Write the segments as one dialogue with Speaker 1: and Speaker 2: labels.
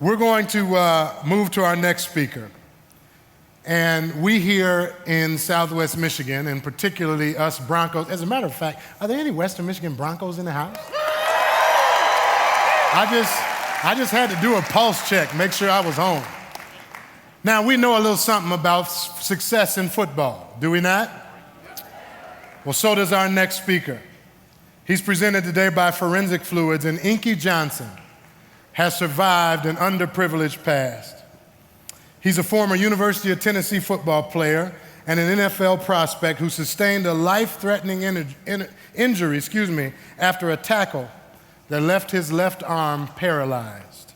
Speaker 1: We're going to move to our next speaker. And we here in Southwest Michigan, and particularly us Broncos, as a matter of fact, are there any Western Michigan Broncos in the house? I just had to do a pulse check, make sure I was home. Now, we know a little something about success in football, do we not? Well, so does our next speaker. He's presented today by Forensic Fluids, and Inky Johnson has survived an underprivileged past. He's a former University of Tennessee football player and an NFL prospect who sustained a life-threatening injury after a tackle that left his left arm paralyzed.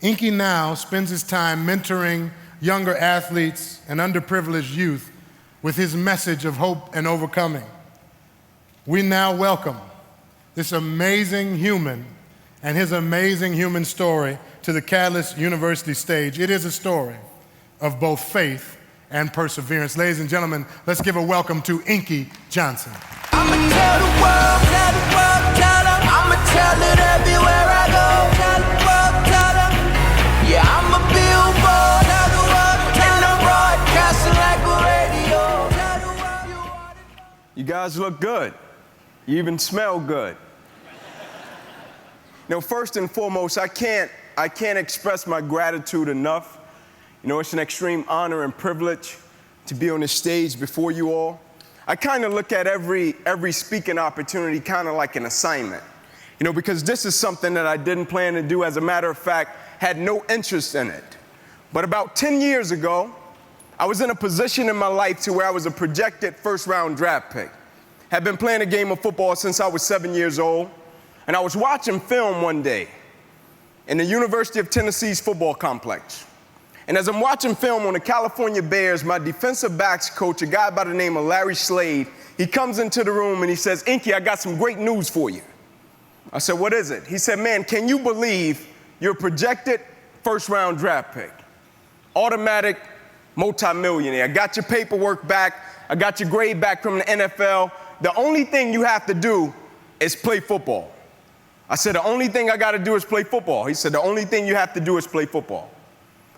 Speaker 1: Inky now spends his time mentoring younger athletes and underprivileged youth with his message of hope and overcoming. We now welcome this amazing human and his amazing human story to the Catalyst University stage. It is a story of both faith and perseverance. Ladies and gentlemen, let's give a welcome to Inky Johnson.
Speaker 2: I'ma tell the world, tell them. I'ma tell it everywhere I go. Tell the world, tell them. Yeah, I'm a billboard, tell the world, and I'm broadcasting like a radio. Tell the world you want it.
Speaker 3: You guys look good. You even smell good. First and foremost, I can't express my gratitude enough. It's an extreme honor and privilege to be on this stage before you all. I kind of look at every speaking opportunity kind of like an assignment, because this is something that I didn't plan to do. As a matter of fact, had no interest in it. But about 10 years ago, I was in a position in my life to where I was a projected first-round draft pick. Had been playing a game of football since I was 7 years old. And I was watching film one day in the University of Tennessee's football complex. And as I'm watching film on the California Bears, my defensive backs coach, a guy by the name of Larry Slade, he comes into the room and he says, "Inky, I got some great news for you." I said, "What is it?" He said, "Man, can you believe you're a projected first-round draft pick? Automatic multimillionaire. I got your paperwork back. I got your grade back from the NFL. The only thing you have to do is play football." I said, "The only thing I got to do is play football." He said, "The only thing you have to do is play football."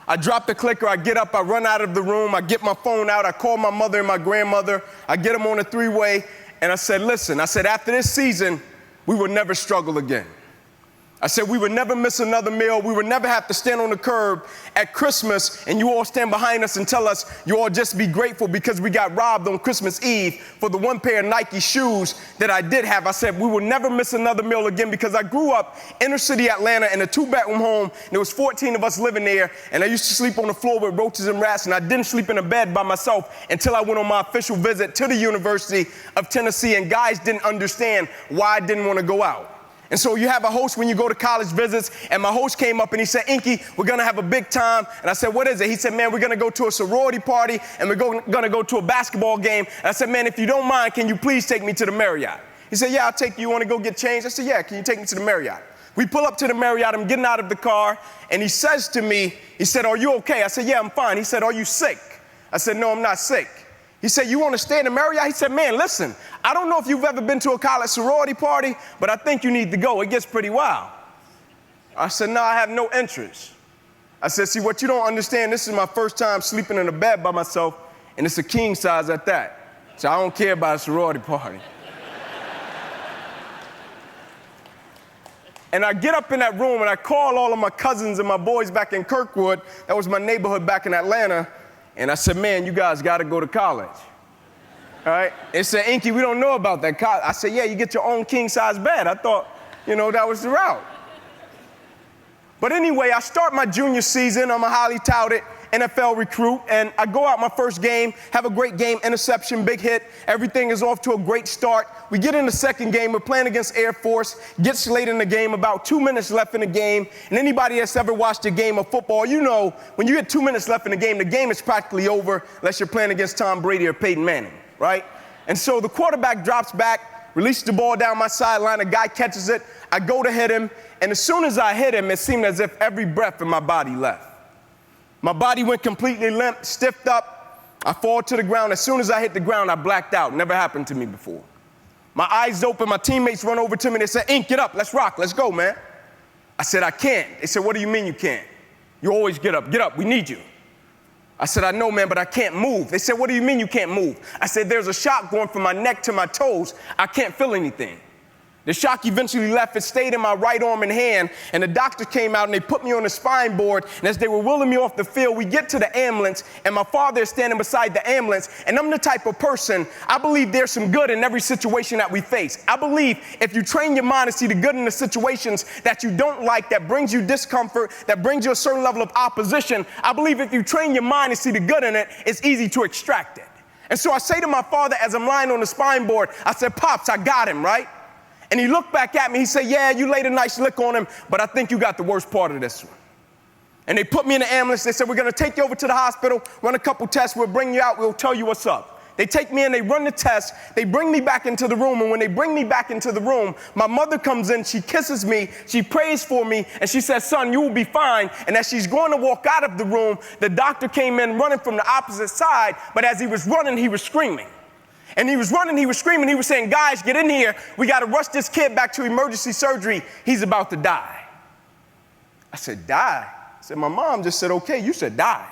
Speaker 3: I drop the clicker, I get up, I run out of the room, I get my phone out, I call my mother and my grandmother, I get them on a three-way, and I said, "Listen," I said, "after this season, we will never struggle again." I said, "We would never miss another meal. We would never have to stand on the curb at Christmas and you all stand behind us and tell us you all just be grateful because we got robbed on Christmas Eve for the one pair of Nike shoes that I did have." I said, "We will never miss another meal again," because I grew up inner city Atlanta in a 2-bedroom home. There was 14 of us living there, and I used to sleep on the floor with roaches and rats, and I didn't sleep in a bed by myself until I went on my official visit to the University of Tennessee, and guys didn't understand why I didn't want to go out. And so you have a host when you go to college visits, and my host came up and he said, "Inky, we're going to have a big time." And I said, "What is it?" He said, "Man, we're going to go to a sorority party and we're going to go to a basketball game." And I said, "Man, if you don't mind, can you please take me to the Marriott?" He said, "Yeah, I'll take you. You want to go get changed?" I said, "Yeah, can you take me to the Marriott?" We pull up to the Marriott. I'm getting out of the car, and he says to me, he said, "Are you okay?" I said, "Yeah, I'm fine." He said, "Are you sick?" I said, "No, I'm not sick." He said, "You want to stay in the Marriott?" He said, "Man, listen, I don't know if you've ever been to a college sorority party, but I think you need to go. It gets pretty wild." I said, "No, I have no interest." I said, "See, what you don't understand, this is my first time sleeping in a bed by myself, and it's a king size at that. So I don't care about a sorority party." And I get up in that room, and I call all of my cousins and my boys back in Kirkwood. That was my neighborhood back in Atlanta. And I said, "Man, you guys got to go to college." All right? They said, "Inky, we don't know about that college." I said, "Yeah, you get your own king-size bed." I thought, that was the route. But anyway, I start my junior season. I'm a highly touted NFL recruit, and I go out my first game, have a great game, interception, big hit. Everything is off to a great start. We get in the second game. We're playing against Air Force. Gets late in the game, about 2 minutes left in the game. And anybody that's ever watched a game of football, when you get 2 minutes left in the game is practically over unless you're playing against Tom Brady or Peyton Manning, right? And so the quarterback drops back, releases the ball down my sideline. A guy catches it. I go to hit him. And as soon as I hit him, it seemed as if every breath in my body left. My body went completely limp, stiffed up. I fall to the ground. As soon as I hit the ground, I blacked out. Never happened to me before. My eyes open. My teammates run over to me. They said, "Ink, get up. Let's rock. Let's go, man." I said, "I can't." They said, "What do you mean you can't?" You always get up, we need you. I said, I know, man, but I can't move. They said, what do you mean you can't move? I said, there's a shock going from my neck to my toes. I can't feel anything. The shock eventually left. It stayed in my right arm and hand, and the doctor came out and they put me on the spine board, and as they were wheeling me off the field, we get to the ambulance, and my father is standing beside the ambulance, and I'm the type of person, I believe there's some good in every situation that we face. I believe if you train your mind to see the good in the situations that you don't like, that brings you discomfort, that brings you a certain level of opposition, I believe if you train your mind to see the good in it, it's easy to extract it. And so I say to my father as I'm lying on the spine board, I said, Pops, I got him, right? And he looked back at me, he said, yeah, you laid a nice lick on him, but I think you got the worst part of this one. And they put me in the ambulance, they said, we're gonna take you over to the hospital, run a couple tests, we'll bring you out, we'll tell you what's up. They take me in, they run the test, they bring me back into the room, and when they bring me back into the room, my mother comes in, she kisses me, she prays for me, and she says, son, you will be fine. And as she's going to walk out of the room, the doctor came in running from the opposite side, but as he was running, he was screaming. And he was running, he was screaming, he was saying, guys, get in here. We got to rush this kid back to emergency surgery. He's about to die. I said, die? I said, my mom just said, okay, you said die.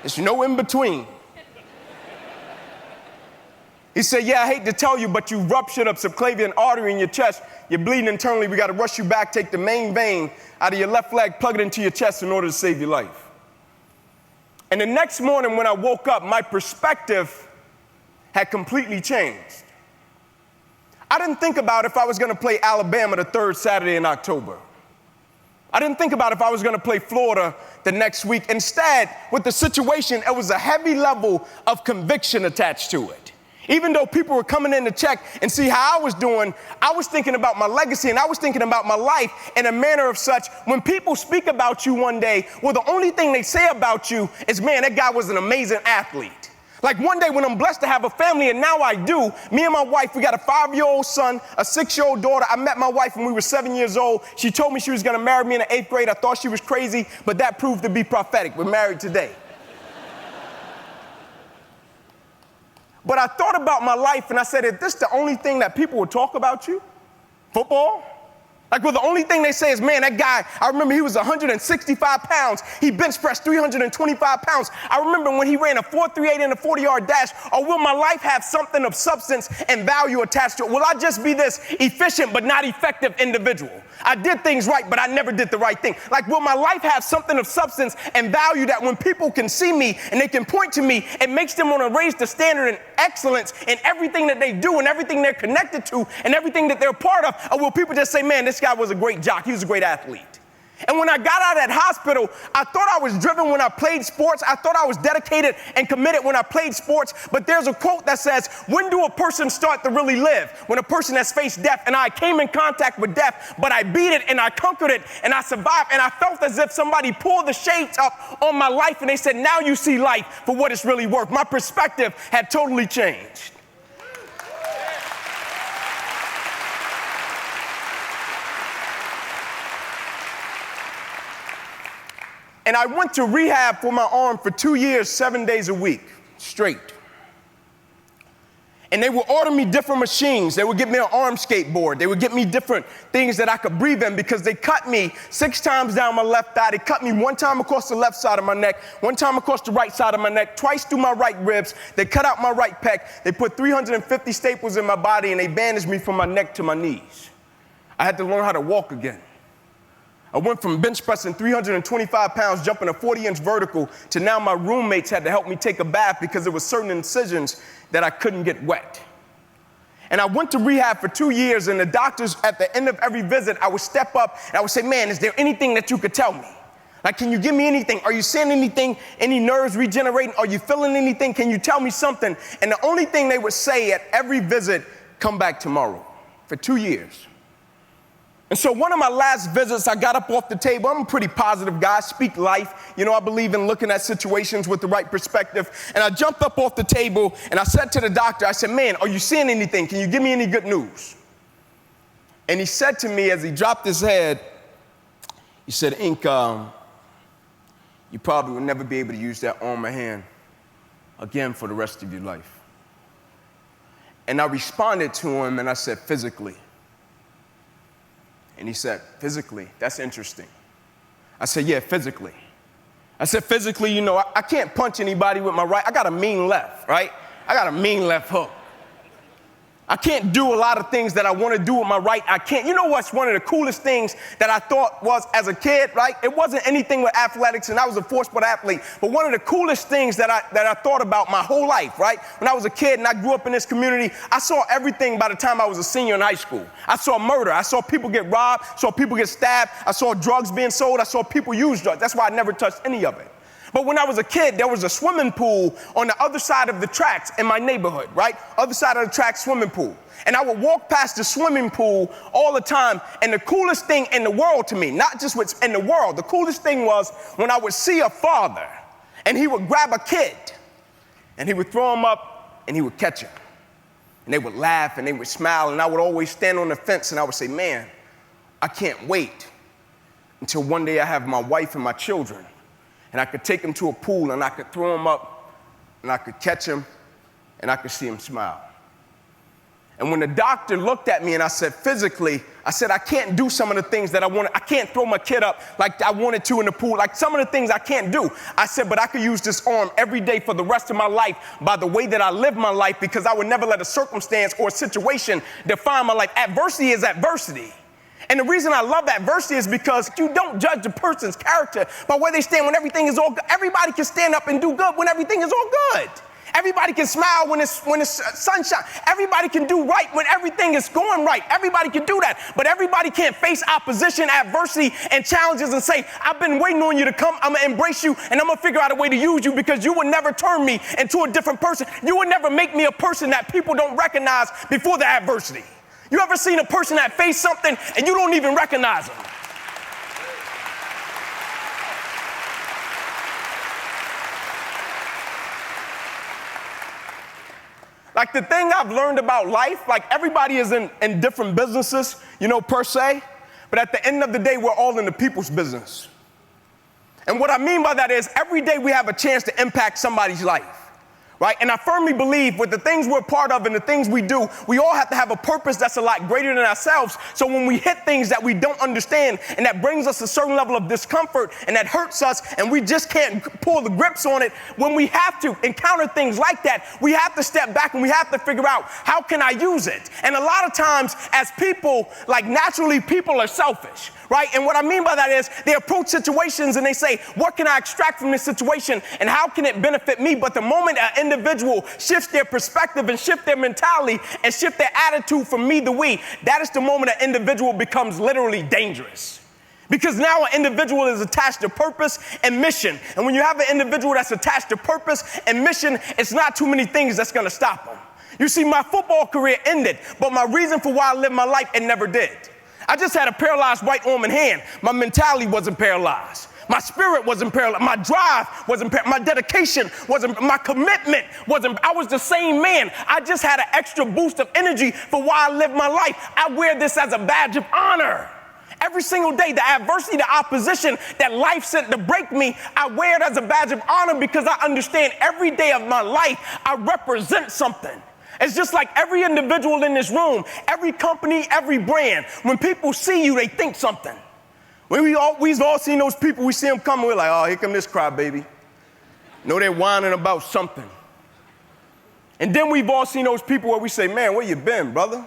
Speaker 3: There's no in between. He said, yeah, I hate to tell you, but you ruptured a subclavian artery in your chest. You're bleeding internally. We got to rush you back, take the main vein out of your left leg, plug it into your chest in order to save your life. And the next morning when I woke up, my perspective had completely changed. I didn't think about if I was going to play Alabama the third Saturday in October. I didn't think about if I was going to play Florida the next week. Instead, with the situation, it was a heavy level of conviction attached to it. Even though people were coming in to check and see how I was doing, I was thinking about my legacy and I was thinking about my life in a manner of such, when people speak about you one day, well, the only thing they say about you is, man, that guy was an amazing athlete. Like one day when I'm blessed to have a family, and now I do, me and my wife, we got a 5-year-old son, a 6-year-old daughter. I met my wife when we were 7 years old. She told me she was going to marry me in the 8th grade. I thought she was crazy, but that proved to be prophetic. We're married today. But I thought about my life, and I said, is this the only thing that people would talk about you? Football? Like, well, the only thing they say is, man, that guy, I remember he was 165 pounds. He bench pressed 325 pounds. I remember when he ran a 4.38 in a 40-yard dash. Or will my life have something of substance and value attached to it? Will I just be this efficient but not effective individual? I did things right, but I never did the right thing. Like, will my life have something of substance and value that when people can see me and they can point to me, it makes them want to raise the standard and excellence in everything that they do and everything they're connected to and everything that they're part of? Or will people just say, man, this guy was a great jock, he was a great athlete? And when I got out of that hospital, I thought I was driven when I played sports. I thought I was dedicated and committed when I played sports. But there's a quote that says, when do a person start to really live? When a person has faced death. And I came in contact with death, but I beat it and I conquered it and I survived. And I felt as if somebody pulled the shades up on my life and they said, now you see life for what it's really worth. My perspective had totally changed. And I went to rehab for my arm for 2 years, 7 days a week, straight. And they would order me different machines. They would get me an arm skateboard. They would get me different things that I could breathe in because they cut me 6 times down my left thigh. They cut me 1 time across the left side of my neck, 1 time across the right side of my neck, twice through my right ribs. They cut out my right pec. They put 350 staples in my body and they bandaged me from my neck to my knees. I had to learn how to walk again. I went from bench pressing 325 pounds, jumping a 40-inch vertical, to now my roommates had to help me take a bath because there were certain incisions that I couldn't get wet. And I went to rehab for 2 years, and the doctors, at the end of every visit, I would step up and I would say, man, is there anything that you could tell me? Like, can you give me anything? Are you seeing anything? Any nerves regenerating? Are you feeling anything? Can you tell me something? And the only thing they would say at every visit, come back tomorrow, for 2 years. And so one of my last visits, I got up off the table. I'm a pretty positive guy, I speak life. You know, I believe in looking at situations with the right perspective. And I jumped up off the table and I said to the doctor, I said, man, are you seeing anything? Can you give me any good news? And he said to me as he dropped his head, he said, Inky, you probably will never be able to use that arm or hand again for the rest of your life. And I responded to him and I said, physically. And he said, physically, that's interesting. I said, yeah, physically. I said, physically, you know, I can't punch anybody with my right. I got a mean left, right? I got a mean left hook. I can't do a lot of things that I want to do with my right. I can't. You know what's one of the coolest things that I thought was as a kid, right? It wasn't anything with athletics, and I was a four-sport athlete. But one of the coolest things that I thought about my whole life, right? When I was a kid and I grew up in this community, I saw everything by the time I was a senior in high school. I saw murder. I saw people get robbed. Saw people get stabbed. I saw drugs being sold. I saw people use drugs. That's why I never touched any of it. But when I was a kid, there was a swimming pool on the other side of the tracks in my neighborhood, right? Other side of the tracks, swimming pool. And I would walk past the swimming pool all the time. And the coolest thing in the world to me, not just what's in the world, the coolest thing was when I would see a father and he would grab a kid and he would throw him up and he would catch him. And they would laugh and they would smile. And I would always stand on the fence and I would say, man, I can't wait until one day I have my wife and my children. And I could take him to a pool and I could throw him up and I could catch him and I could see him smile. And when the doctor looked at me and I said, physically, I said, I can't do some of the things that I wanted. I can't throw my kid up like I wanted to in the pool. Like some of the things I can't do. I said, but I could use this arm every day for the rest of my life by the way that I live my life, because I would never let a circumstance or a situation define my life. Adversity is adversity. And the reason I love adversity is because you don't judge a person's character by where they stand when everything is all good. Everybody can stand up and do good when everything is all good. Everybody can smile when it's sunshine. Everybody can do right when everything is going right. Everybody can do that. But everybody can't face opposition, adversity, and challenges and say, I've been waiting on you to come. I'm going to embrace you, and I'm going to figure out a way to use you, because you would never turn me into a different person. You would never make me a person that people don't recognize before the adversity. You ever seen a person that faced something and you don't even recognize them? Like the thing I've learned about life, like everybody is in different businesses, you know, per se, but at the end of the day, we're all in the people's business. And what I mean by that is every day we have a chance to impact somebody's life. Right? And I firmly believe with the things we're part of and the things we do, we all have to have a purpose that's a lot greater than ourselves. So when we hit things that we don't understand and that brings us a certain level of discomfort and that hurts us and we just can't pull the grips on it, when we have to encounter things like that, we have to step back and we have to figure out, how can I use it? And a lot of times as people, like naturally people are selfish. Right? And what I mean by that is they approach situations and they say, what can I extract from this situation and how can it benefit me? But the moment an individual shifts their perspective and shift their mentality and shift their attitude from me to we, that is the moment an individual becomes literally dangerous. Because now an individual is attached to purpose and mission. And when you have an individual that's attached to purpose and mission, it's not too many things that's going to stop them. You see, my football career ended, but my reason for why I lived my life, it never did. I just had a paralyzed right arm and hand. My mentality wasn't paralyzed. My spirit wasn't paralyzed. My drive wasn't paralyzed. My dedication wasn't, my commitment wasn't, I was the same man. I just had an extra boost of energy for why I lived my life. I wear this as a badge of honor. Every single day, the adversity, the opposition that life sent to break me, I wear it as a badge of honor because I understand every day of my life, I represent something. It's just like every individual in this room, every company, every brand. When people see you, they think something. We've all seen those people, we see them coming, we're like, oh, here come this crybaby. You know, they're whining about something. And then we've all seen those people where we say, man, where you been, brother?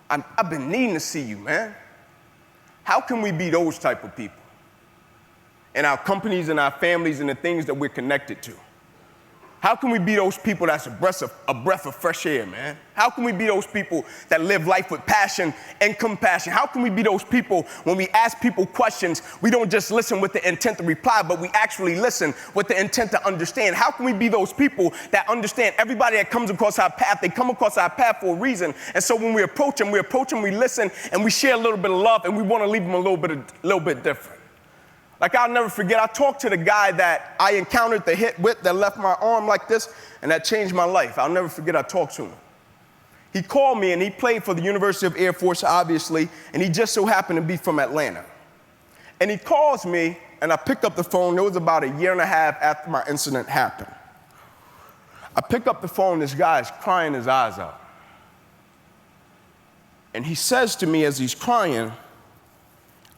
Speaker 3: I've been needing to see you, man. How can we be those type of people in our companies and our families and the things that we're connected to? How can we be those people that's a breath of fresh air, man? How can we be those people that live life with passion and compassion? How can we be those people when we ask people questions, we don't just listen with the intent to reply, but we actually listen with the intent to understand? How can we be those people that understand everybody that comes across our path, they come across our path for a reason. And so when we approach them, we listen, and we share a little bit of love, and we want to leave them a little bit different. Like, I'll never forget, I talked to the guy that I encountered the hit with that left my arm like this, and that changed my life. I'll never forget I talked to him. He called me, and he played for the University of Air Force, obviously, and he just so happened to be from Atlanta. And he calls me, and I pick up the phone. It was about a year and a half after my incident happened. I pick up the phone, this guy is crying his eyes out. And he says to me as he's crying,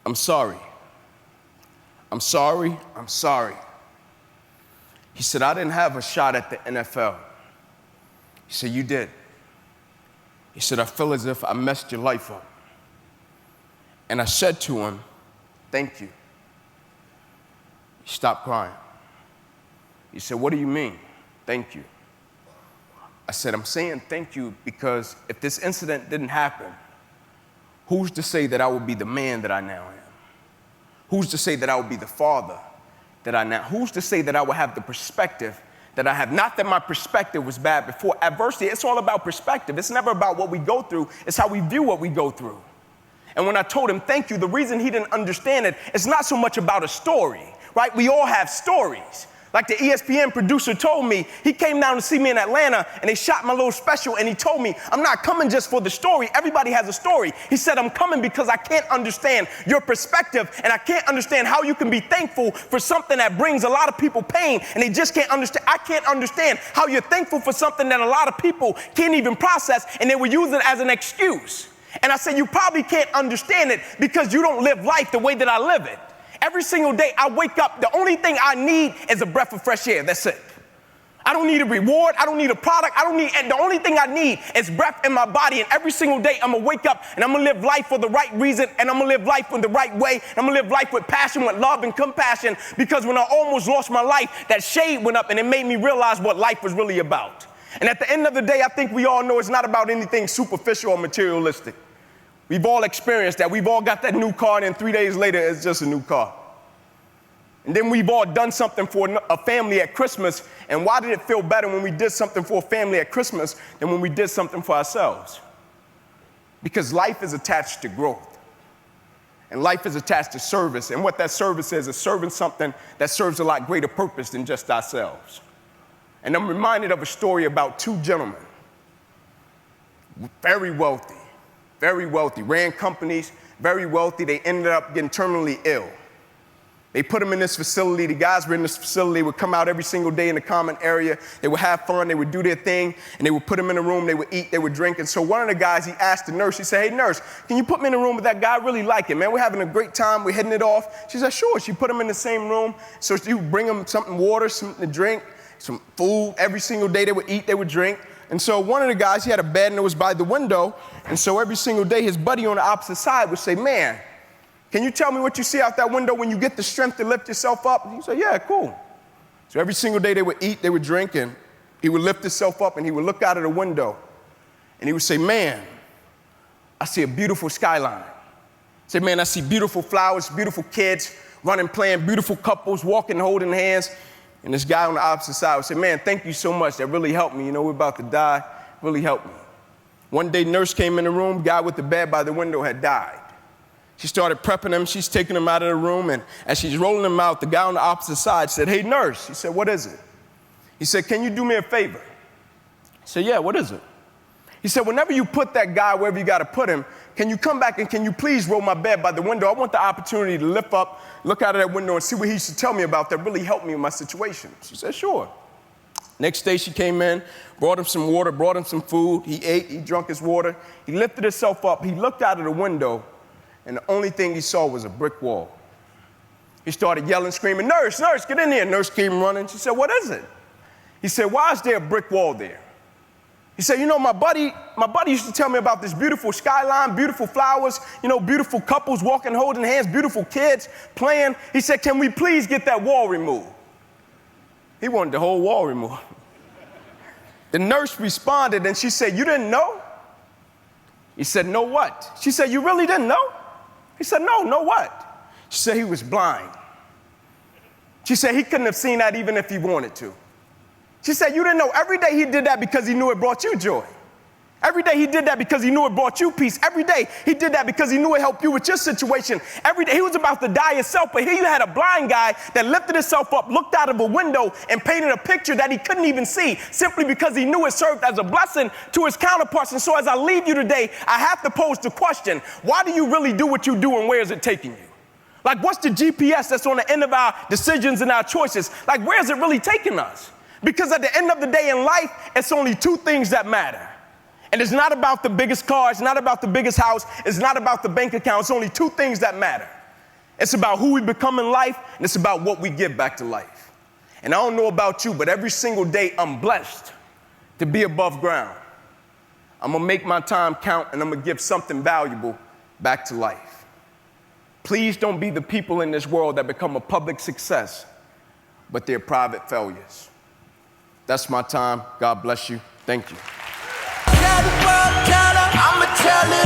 Speaker 3: I'm sorry. I'm sorry. He said, I didn't have a shot at the NFL. He said, you did. He said, I feel as if I messed your life up. And I said to him, thank you. He stopped crying. He said, what do you mean, thank you? I said, I'm saying thank you because if this incident didn't happen, who's to say that I would be the man that I now am? Who's to say that I would be the father that I now? Who's to say that I would have the perspective that I have? Not that my perspective was bad before. Adversity, it's all about perspective. It's never about what we go through. It's how we view what we go through. And when I told him thank you, the reason he didn't understand it, it's not so much about a story, right? We all have stories. Like the ESPN producer told me, he came down to see me in Atlanta and they shot my little special and he told me, I'm not coming just for the story. Everybody has a story. He said, I'm coming because I can't understand your perspective and I can't understand how you can be thankful for something that brings a lot of people pain and they just can't understand. I can't understand how you're thankful for something that a lot of people can't even process and they will use it as an excuse. And I said, you probably can't understand it because you don't live life the way that I live it. Every single day I wake up, the only thing I need is a breath of fresh air. That's it. I don't need a reward. I don't need a product. The only thing I need is breath in my body. And every single day I'm going to wake up and I'm going to live life for the right reason. And I'm going to live life in the right way. And I'm going to live life with passion, with love and compassion. Because when I almost lost my life, that shade went up and it made me realize what life was really about. And at the end of the day, I think we all know it's not about anything superficial or materialistic. We've all experienced that. We've all got that new car, and then 3 days later, it's just a new car. And then we've all done something for a family at Christmas, and why did it feel better when we did something for a family at Christmas than when we did something for ourselves? Because life is attached to growth, and life is attached to service, and what that service is serving something that serves a lot greater purpose than just ourselves. And I'm reminded of a story about two gentlemen, very wealthy, ran companies, very wealthy. They ended up getting terminally ill. They put them in this facility. The guys were in this facility. They would come out every single day in the common area. They would have fun. They would do their thing. And they would put them in a room. They would eat. They would drink. And so one of the guys, he asked the nurse, he said, hey, nurse, can you put me in a room with that guy? I really like him, man. We're having a great time. We're hitting it off. She said, sure. She put him in the same room. So she would bring him something, water, something to drink, some food. Every single day they would eat. They would drink. And so one of the guys, he had a bed and it was by the window. And so every single day, his buddy on the opposite side would say, man, can you tell me what you see out that window when you get the strength to lift yourself up? And he said, yeah, cool. So every single day they would eat, they would drink, and he would lift himself up and he would look out of the window and he would say, man, I see a beautiful skyline. Say, man, I see beautiful flowers, beautiful kids running, playing, beautiful couples walking, holding hands. And this guy on the opposite side would say, man, thank you so much. That really helped me. You know, we're about to die. Really helped me. One day, nurse came in the room. Guy with the bed by the window had died. She started prepping him. She's taking him out of the room. And as she's rolling him out, the guy on the opposite side said, hey, nurse. He said, what is it? He said, can you do me a favor? He said, yeah, what is it? He said, whenever you put that guy wherever you got to put him, can you come back and can you please roll my bed by the window? I want the opportunity to lift up, look out of that window and see what he used to tell me about that really helped me in my situation. She said, sure. Next day she came in, brought him some water, brought him some food. He ate, he drank his water. He lifted himself up. He looked out of the window and the only thing he saw was a brick wall. He started yelling, screaming, nurse, nurse, get in here. Nurse came running. She said, what is it? He said, why is there a brick wall there? He said, you know, my buddy used to tell me about this beautiful skyline, beautiful flowers, you know, beautiful couples walking, holding hands, beautiful kids playing. He said, can we please get that wall removed? He wanted the whole wall removed. The nurse responded and she said, you didn't know? He said, no what? She said, you really didn't know? He said, no what? She said, he was blind. She said, he couldn't have seen that even if he wanted to. She said, you didn't know. Every day he did that because he knew it brought you joy. Every day he did that because he knew it brought you peace. Every day he did that because he knew it helped you with your situation. Every day he was about to die himself, but here you had a blind guy that lifted himself up, looked out of a window, and painted a picture that he couldn't even see simply because he knew it served as a blessing to his counterparts. And so as I leave you today, I have to pose the question, why do you really do what you do and where is it taking you? Like, what's the GPS that's on the end of our decisions and our choices? Like, where is it really taking us? Because at the end of the day in life, it's only two things that matter. And it's not about the biggest car, it's not about the biggest house, it's not about the bank account, it's only two things that matter. It's about who we become in life, and it's about what we give back to life. And I don't know about you, but every single day I'm blessed to be above ground. I'm gonna make my time count, and I'm gonna give something valuable back to life. Please don't be the people in this world that become a public success, but they're private failures. That's my time. God bless you. Thank you.
Speaker 2: Tell the world, tell 'em, I'ma tell it